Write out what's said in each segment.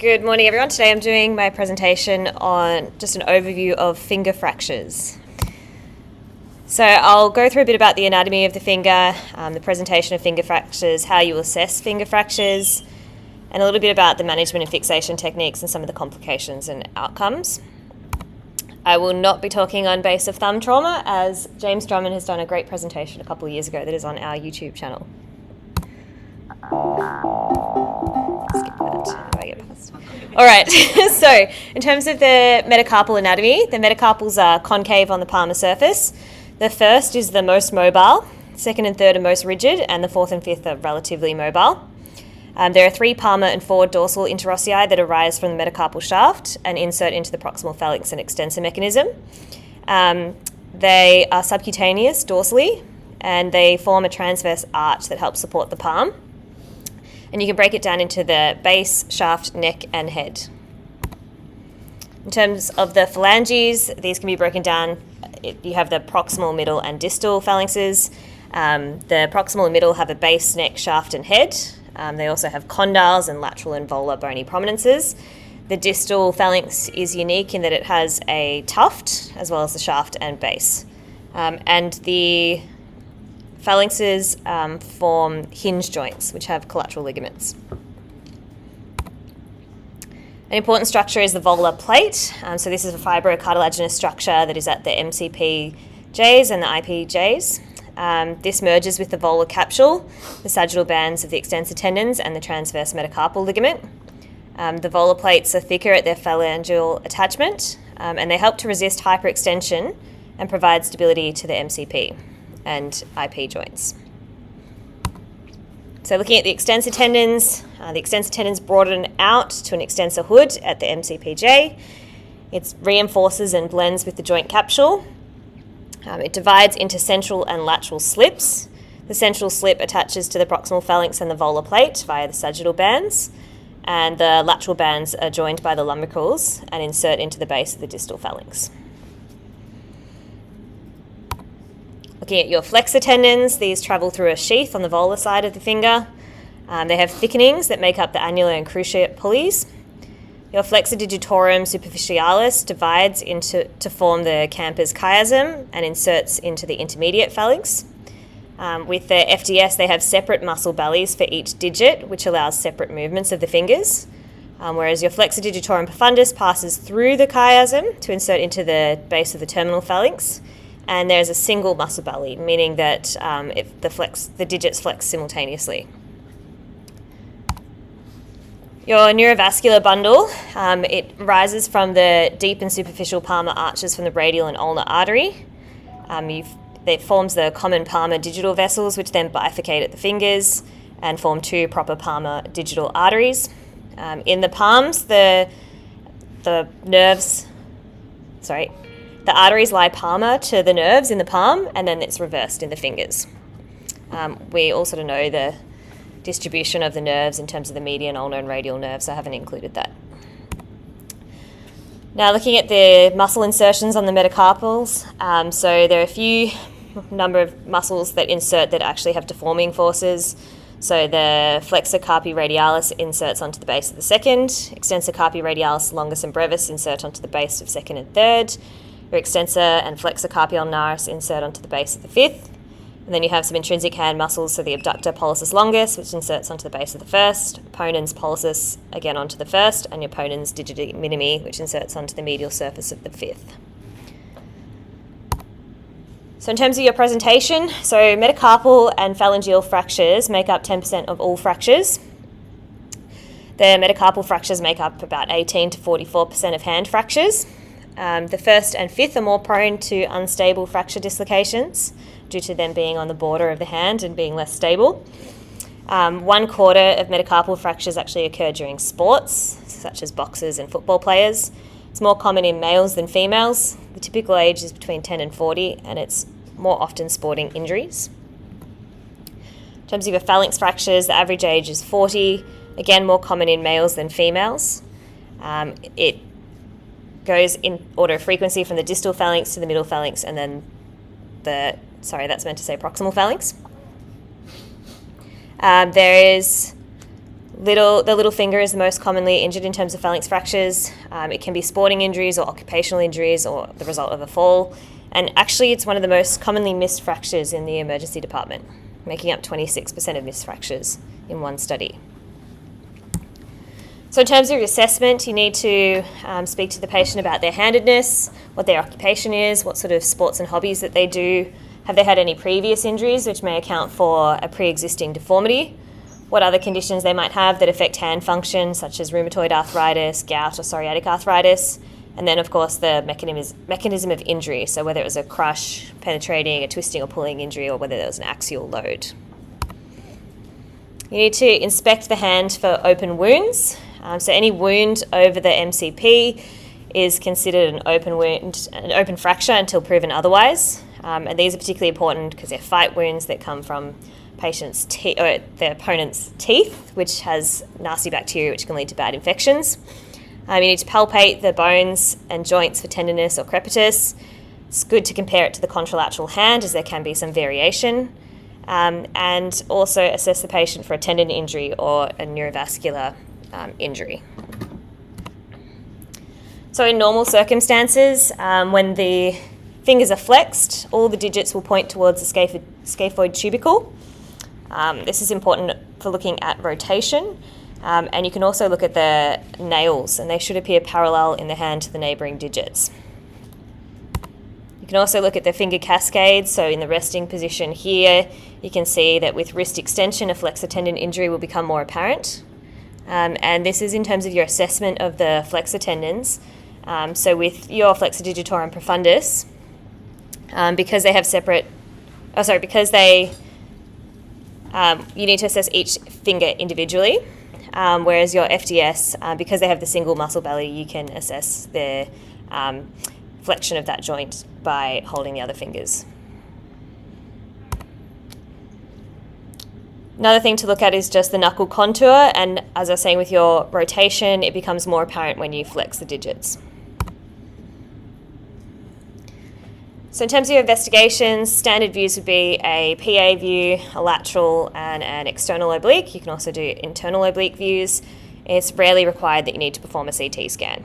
Good morning, everyone. Today I'm doing my presentation on just an overview of finger fractures. So I'll go through a bit about the anatomy of the finger, the presentation of finger fractures, how you assess finger fractures, and a little bit about the management and fixation techniques and some of the complications and outcomes. I will not be talking on base of thumb trauma, as James Drummond has done a great presentation a couple of years ago that is on our YouTube channel. Skip that. How do I get past? All right, so in terms of the metacarpal anatomy, the metacarpals are concave on the palmar surface. The first is the most mobile, second and third are most rigid, and the fourth and fifth are relatively mobile. There are three palmar and four dorsal interossei that arise from the metacarpal shaft and insert into the proximal phalanx and extensor mechanism. They are subcutaneous dorsally, and they form a transverse arch that helps support the palm. And you can break it down into the base, shaft, neck, and head. In terms of the phalanges, these can be broken down. You have the proximal, middle, and distal phalanxes. The proximal and middle have a base, neck, shaft, and head. They also have condyles and lateral and volar bony prominences. The distal phalanx is unique in that it has a tuft, as well as the shaft and base. And the phalanxes form hinge joints, which have collateral ligaments. An important structure is the volar plate. So this is a fibrocartilaginous structure that is at the MCPJs and the IPJs. This merges with the volar capsule, the sagittal bands of the extensor tendons, and the transverse metacarpal ligament. The volar plates are thicker at their phalangeal attachment, and they help to resist hyperextension and provide stability to the MCP and IP joints. So looking at the extensor tendons broaden out to an extensor hood at the MCPJ. It reinforces and blends with the joint capsule. It divides into central and lateral slips. The central slip attaches to the proximal phalanx and the volar plate via the sagittal bands, and the lateral bands are joined by the lumbricals and insert into the base of the distal phalanx. Looking at your flexor tendons, these travel through a sheath on the volar side of the finger. They have thickenings that make up the annular and cruciate pulleys. Your flexor digitorum superficialis divides to form the Camper's chiasm and inserts into the intermediate phalanx. With the FDS, they have separate muscle bellies for each digit, which allows separate movements of the fingers. Whereas your flexor digitorum profundus passes through the chiasm to insert into the base of the terminal phalanx. And there's a single muscle belly, meaning that the digits flex simultaneously. Your neurovascular bundle, it rises from the deep and superficial palmar arches from the radial and ulnar artery. It forms the common palmar digital vessels, which then bifurcate at the fingers and form two proper palmar digital arteries. In the palms, the arteries lie palmar to the nerves in the palm, and then it's reversed in the fingers. We all sort of know the distribution of the nerves in terms of the median, ulnar, and radial nerves, so I haven't included that. Now looking at the muscle insertions on the metacarpals, so there are a few number of muscles that insert that actually have deforming forces. So the flexor carpi radialis inserts onto the base of the second, extensor carpi radialis longus and brevis insert onto the base of second and third, your extensor and flexor carpi ulnaris insert onto the base of the fifth. And then you have some intrinsic hand muscles, so the abductor pollicis longus, which inserts onto the base of the first, ponens pollicis again onto the first, and your ponens digiti minimi, which inserts onto the medial surface of the fifth. So in terms of your presentation, so metacarpal and phalangeal fractures make up 10% of all fractures. The metacarpal fractures make up about 18 to 44% of hand fractures. The first and fifth are more prone to unstable fracture dislocations due to them being on the border of the hand and being less stable. 1/4 of metacarpal fractures actually occur during sports, such as boxers and football players. It's more common in males than females. The typical age is between 10 and 40, and it's more often sporting injuries. In terms of your phalanx fractures, the average age is 40, again more common in males than females. It goes in order of frequency from the distal phalanx to the middle phalanx, and then proximal phalanx. There is The little finger is the most commonly injured in terms of phalanx fractures. It can be sporting injuries or occupational injuries or the result of a fall. And actually, it's one of the most commonly missed fractures in the emergency department, making up 26% of missed fractures in one study. So in terms of your assessment, you need to speak to the patient about their handedness, what their occupation is, what sort of sports and hobbies that they do. Have they had any previous injuries which may account for a pre-existing deformity? What other conditions they might have that affect hand function, such as rheumatoid arthritis, gout or psoriatic arthritis. And then, of course, the mechanism of injury, so whether it was a crush, penetrating, a twisting or pulling injury, or whether there was an axial load. You need to inspect the hand for open wounds. So any wound over the MCP is considered an open wound, an open fracture until proven otherwise. And these are particularly important because they're fight wounds that come from their opponent's teeth, which has nasty bacteria which can lead to bad infections. You need to palpate the bones and joints for tenderness or crepitus. It's good to compare it to the contralateral hand as there can be some variation. And also assess the patient for a tendon injury or a neurovascular injury. So in normal circumstances, when the fingers are flexed, all the digits will point towards the scaphoid tubercle. This is important for looking at rotation. And you can also look at the nails, and they should appear parallel in the hand to the neighbouring digits. You can also look at the finger cascades. So in the resting position here, you can see that with wrist extension, a flexor tendon injury will become more apparent. And this is in terms of your assessment of the flexor tendons. So with your flexor digitorum profundus, because they have you need to assess each finger individually. Whereas your FDS, because they have the single muscle belly, you can assess the flexion of that joint by holding the other fingers. Another thing to look at is just the knuckle contour, and as I was saying with your rotation, it becomes more apparent when you flex the digits. So in terms of your investigations, standard views would be a PA view, a lateral and an external oblique. You can also do internal oblique views. It's rarely required that you need to perform a CT scan.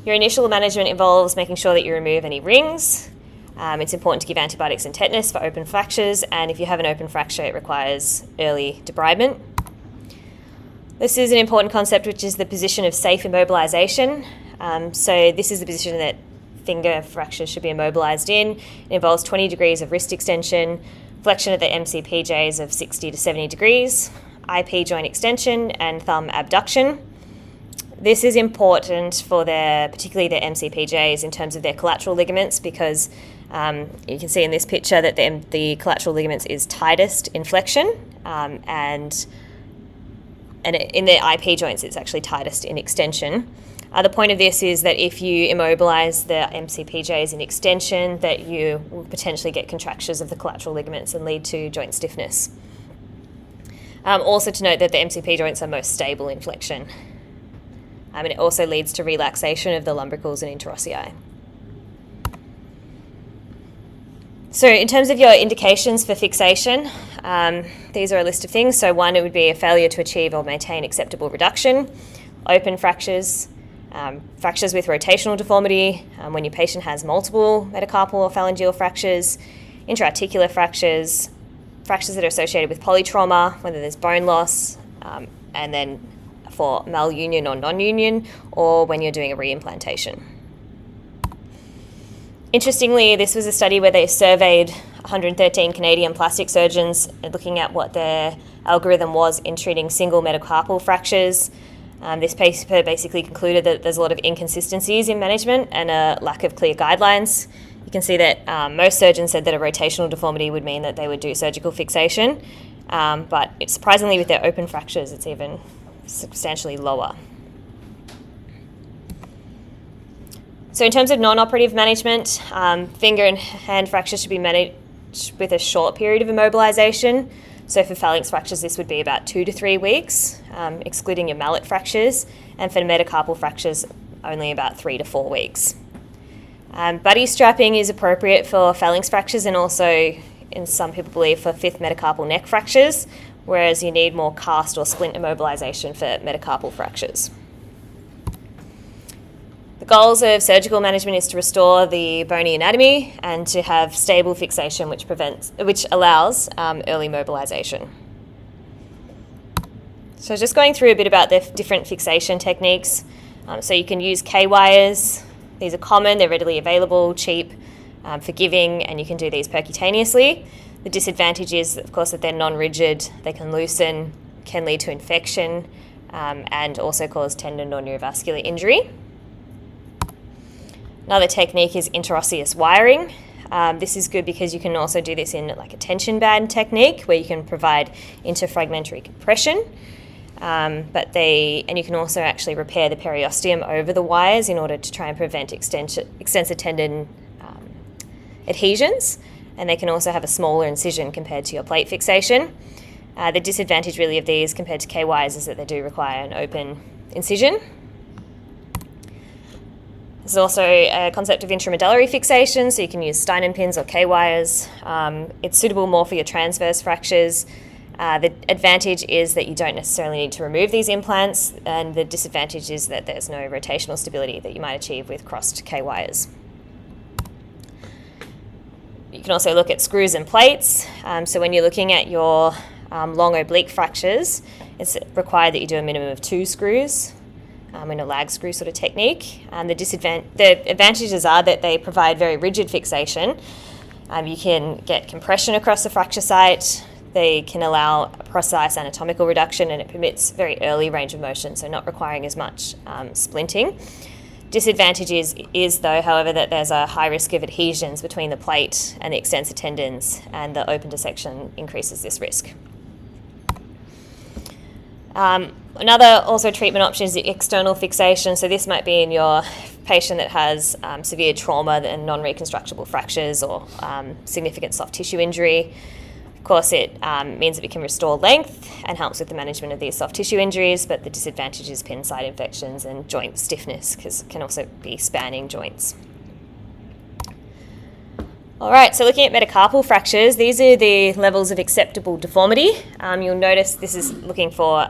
Your initial management involves making sure that you remove any rings. It's important to give antibiotics and tetanus for open fractures, and if you have an open fracture, it requires early debridement. This is an important concept, which is the position of safe immobilization. So this is the position that finger fractures should be immobilized in. It involves 20 degrees of wrist extension, flexion of the MCPJs of 60 to 70 degrees, IP joint extension, and thumb abduction. This is important for particularly the MCPJs in terms of their collateral ligaments, because you can see in this picture that the collateral ligaments is tightest in flexion, and in the IP joints it's actually tightest in extension. The point of this is that if you immobilize the MCPJs in extension, that you will potentially get contractures of the collateral ligaments and lead to joint stiffness. Also to note that the MCP joints are most stable in flexion. And it also leads to relaxation of the lumbricals and interossei. So in terms of your indications for fixation, these are a list of things. So one, it would be a failure to achieve or maintain acceptable reduction, open fractures, fractures with rotational deformity, when your patient has multiple metacarpal or phalangeal fractures, intra-articular fractures, fractures that are associated with polytrauma, whether there's bone loss, and then for malunion or non-union, or when you're doing a reimplantation. Interestingly, this was a study where they surveyed 113 Canadian plastic surgeons looking at what their algorithm was in treating single metacarpal fractures. This paper basically concluded that there's a lot of inconsistencies in management and a lack of clear guidelines. You can see that most surgeons said that a rotational deformity would mean that they would do surgical fixation, but surprisingly with their open fractures, it's even substantially lower. So in terms of non-operative management, finger and hand fractures should be managed with a short period of immobilization. So for phalanx fractures, this would be about 2 to 3 weeks, excluding your mallet fractures, and for metacarpal fractures, only about 3 to 4 weeks. Buddy strapping is appropriate for phalanx fractures and also, in some people believe, for fifth metacarpal neck fractures, whereas you need more cast or splint immobilization for metacarpal fractures. The goals of surgical management is to restore the bony anatomy and to have stable fixation, which allows early mobilization. So just going through a bit about the different fixation techniques. So you can use K-wires. These are common, they're readily available, cheap, forgiving, and you can do these percutaneously. The disadvantage is, of course, that they're non-rigid, they can loosen, can lead to infection, and also cause tendon or neurovascular injury. Another technique is interosseous wiring. This is good because you can also do this in like a tension band technique where you can provide interfragmentary compression. And you can also actually repair the periosteum over the wires in order to try and prevent extensor tendon adhesions. And they can also have a smaller incision compared to your plate fixation. The disadvantage really of these compared to K-wires is that they do require an open incision. There's also a concept of intramedullary fixation, so you can use Steinen pins or K-wires. It's suitable more for your transverse fractures. The advantage is that you don't necessarily need to remove these implants, and the disadvantage is that there's no rotational stability that you might achieve with crossed K-wires. You can also look at screws and plates. So when you're looking at your long oblique fractures, it's required that you do a minimum of 2 screws. In a lag screw sort of technique. The advantages are that they provide very rigid fixation. You can get compression across the fracture site. They can allow precise anatomical reduction, and it permits very early range of motion, so not requiring as much splinting. Disadvantage is though, however, that there's a high risk of adhesions between the plate and the extensor tendons, and the open dissection increases this risk. Another also treatment option is the external fixation. So this might be in your patient that has severe trauma and non-reconstructible fractures or significant soft tissue injury. Of course, it means that we can restore length and helps with the management of these soft tissue injuries, but the disadvantage is pin site infections and joint stiffness, because it can also be spanning joints. All right, so looking at metacarpal fractures, these are the levels of acceptable deformity. You'll notice this is looking for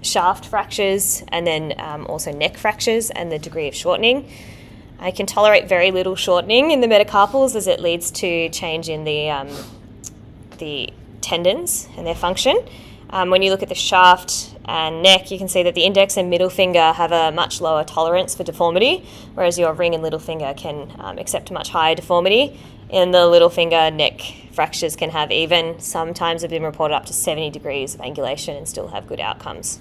shaft fractures and then also neck fractures and the degree of shortening. I can tolerate very little shortening in the metacarpals as it leads to change in the tendons and their function. When you look at the shaft and neck, you can see that the index and middle finger have a much lower tolerance for deformity, whereas your ring and little finger can accept a much higher deformity. In the little finger, neck fractures can have sometimes have been reported up to 70 degrees of angulation and still have good outcomes.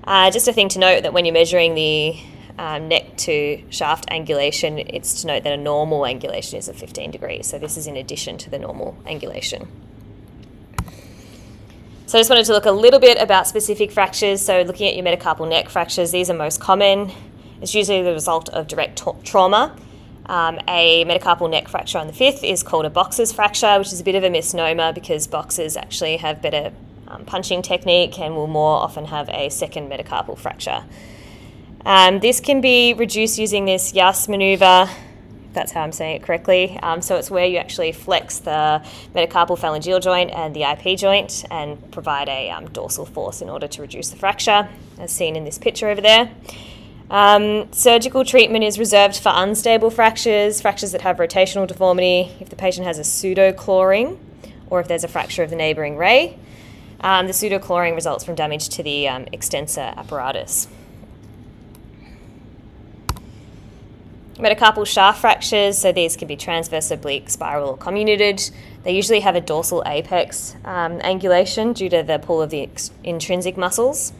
Just a thing to note that when you're measuring the neck to shaft angulation, it's to note that a normal angulation is of 15 degrees. So this is in addition to the normal angulation. So I just wanted to look a little bit about specific fractures. So looking at your metacarpal neck fractures, these are most common. It's usually the result of direct trauma. A metacarpal neck fracture on the 5th is called a boxer's fracture, which is a bit of a misnomer because boxers actually have better punching technique and will more often have a second metacarpal fracture. This can be reduced using this Yas maneuver, if that's how I'm saying it correctly. So it's where you actually flex the metacarpal phalangeal joint and the IP joint and provide a dorsal force in order to reduce the fracture, as seen in this picture over there. Surgical treatment is reserved for unstable fractures that have rotational deformity, if the patient has a pseudochlauring or if there's a fracture of the neighbouring ray. The pseudochlauring results from damage to the extensor apparatus. Metacarpal shaft fractures, so these can be transverse, oblique, spiral or comminuted. They usually have a dorsal apex angulation due to the pull of the intrinsic muscles.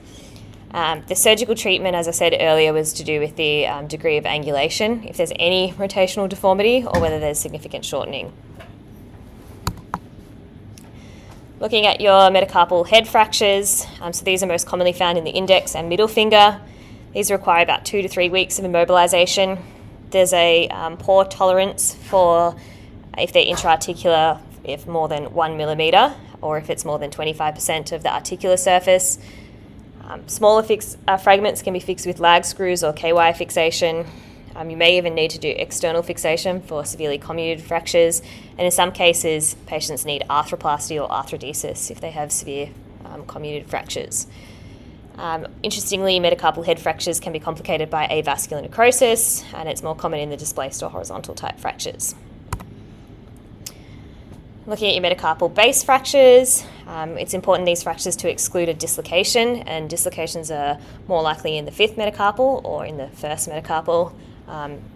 The surgical treatment, as I said earlier, was to do with the degree of angulation, if there's any rotational deformity or whether there's significant shortening. Looking at your metacarpal head fractures, so these are most commonly found in the index and middle finger. These require about 2 to 3 weeks of immobilization. There's a poor tolerance for if they're intra-articular, if more than 1 millimetre, or if it's more than 25% of the articular surface. Smaller fragments can be fixed with lag screws or KY fixation. You may even need to do external fixation for severely comminuted fractures, and in some cases, patients need arthroplasty or arthrodesis if they have severe comminuted fractures. Interestingly, metacarpal head fractures can be complicated by avascular necrosis, and it's more common in the displaced or horizontal type fractures. Looking at your metacarpal base fractures, it's important in these fractures to exclude a dislocation, and dislocations are more likely in the fifth metacarpal or in the first metacarpal.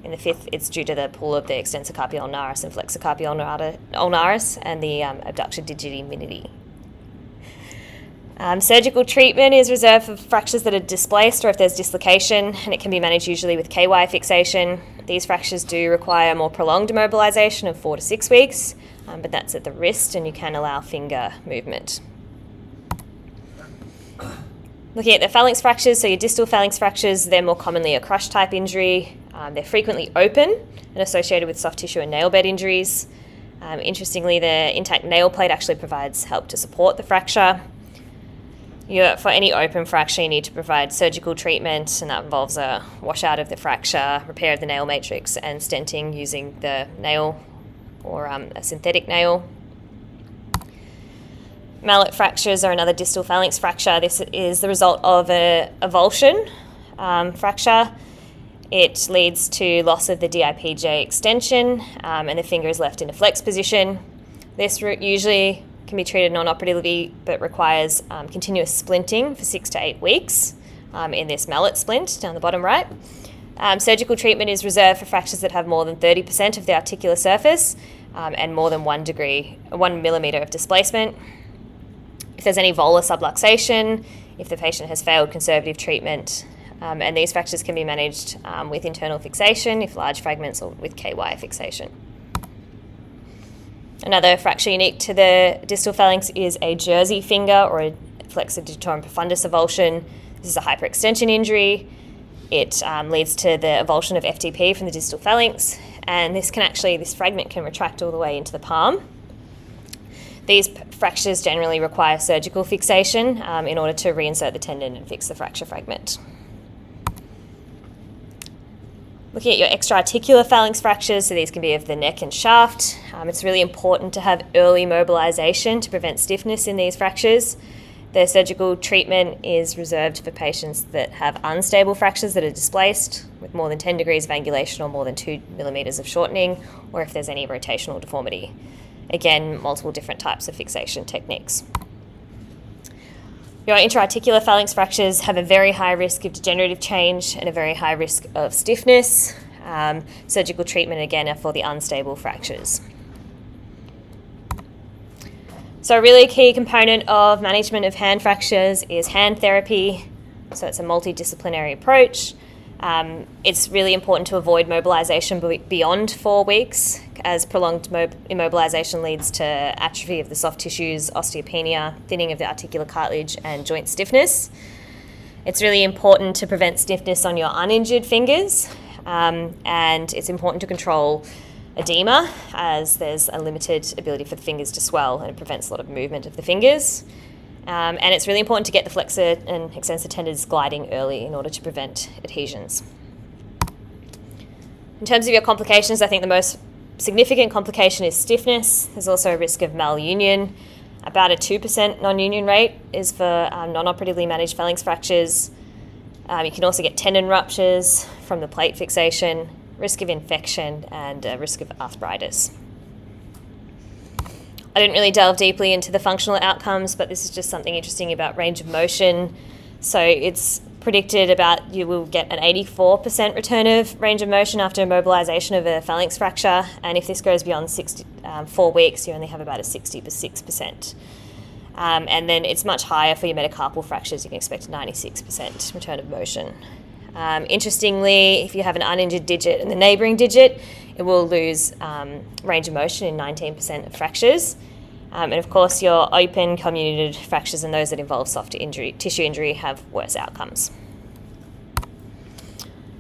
In the fifth, it's due to the pull of the extensor carpi ulnaris and flexor carpi ulnaris and the abductor digiti minimi. Surgical treatment is reserved for fractures that are displaced or if there's dislocation, and it can be managed usually with KY fixation. These fractures do require more prolonged immobilisation of 4 to 6 weeks, but that's at the wrist, and you can allow finger movement. Looking at the phalanx fractures, so your distal phalanx fractures, they're more commonly a crush type injury. They're frequently open and associated with soft tissue and nail bed injuries. Interestingly, the intact nail plate actually provides help to support the fracture. For any open fracture, you need to provide surgical treatment, and that involves a washout of the fracture, repair of the nail matrix, and stenting using the nail or a synthetic nail. Mallet fractures are another distal phalanx fracture. This is the result of a avulsion fracture. It leads to loss of the DIPJ extension, and the finger is left in a flex position. This usually can be treated non-operatively, but requires continuous splinting for 6 to 8 weeks in this mallet splint down the bottom right. Surgical treatment is reserved for fractures that have more than 30% of the articular surface and more than 1 millimetre of displacement. If there's any volar subluxation, if the patient has failed conservative treatment, and these fractures can be managed with internal fixation, if large fragments, or with KY fixation. Another fracture unique to the distal phalanx is a jersey finger or a flexor digitorum profundus avulsion. This is a hyperextension injury. It leads to the avulsion of FTP from the distal phalanx, and this fragment can retract all the way into the palm. These fractures generally require surgical fixation in order to reinsert the tendon and fix the fracture fragment. Looking at your extra-articular phalanx fractures, so these can be of the neck and shaft. It's really important to have early mobilisation to prevent stiffness in these fractures. The surgical treatment is reserved for patients that have unstable fractures that are displaced with more than 10 degrees of angulation or more than 2 millimetres of shortening, or if there's any rotational deformity. Again, multiple different types of fixation techniques. Your intra-articular phalanx fractures have a very high risk of degenerative change and a very high risk of stiffness. Surgical treatment, again, are for the unstable fractures. So a really key component of management of hand fractures is hand therapy. So it's a multidisciplinary approach. It's really important to avoid mobilisation beyond 4 weeks, as prolonged immobilisation leads to atrophy of the soft tissues, osteopenia, thinning of the articular cartilage, and joint stiffness. It's really important to prevent stiffness on your uninjured fingers, and it's important to control edema, as there's a limited ability for the fingers to swell, and it prevents a lot of movement of the fingers. And it's really important to get the flexor and extensor tendons gliding early in order to prevent adhesions. In terms of your complications, I think the most significant complication is stiffness. There's also a risk of malunion. About a 2% non-union rate is for non-operatively managed phalanx fractures. You can also get tendon ruptures from the plate fixation, risk of infection, and risk of arthritis. I didn't really delve deeply into the functional outcomes, but this is just something interesting about range of motion. So it's predicted you will get an 84% return of range of motion after immobilisation of a phalanx fracture, and if this goes beyond 4 weeks, you only have about a 66%. And then it's much higher for your metacarpal fractures. You can expect a 96% return of motion. Interestingly, if you have an uninjured digit and the neighbouring digit, it will lose range of motion in 19% of fractures. And of course, your open comminuted fractures and those that involve soft tissue injury have worse outcomes.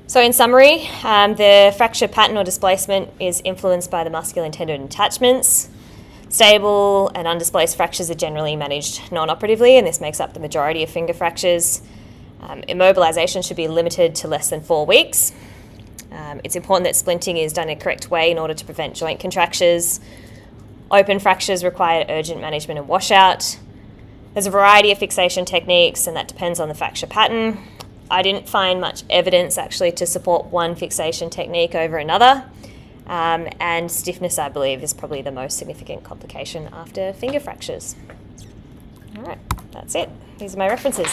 So in summary, the fracture pattern or displacement is influenced by the muscular and tendon attachments. Stable and undisplaced fractures are generally managed non-operatively, and this makes up the majority of finger fractures. Immobilisation should be limited to less than 4 weeks. It's important that splinting is done in a correct way in order to prevent joint contractures. Open fractures require urgent management and washout. There's a variety of fixation techniques, and that depends on the fracture pattern. I didn't find much evidence actually to support one fixation technique over another. And stiffness, I believe, is probably the most significant complication after finger fractures. All right, that's it. These are my references.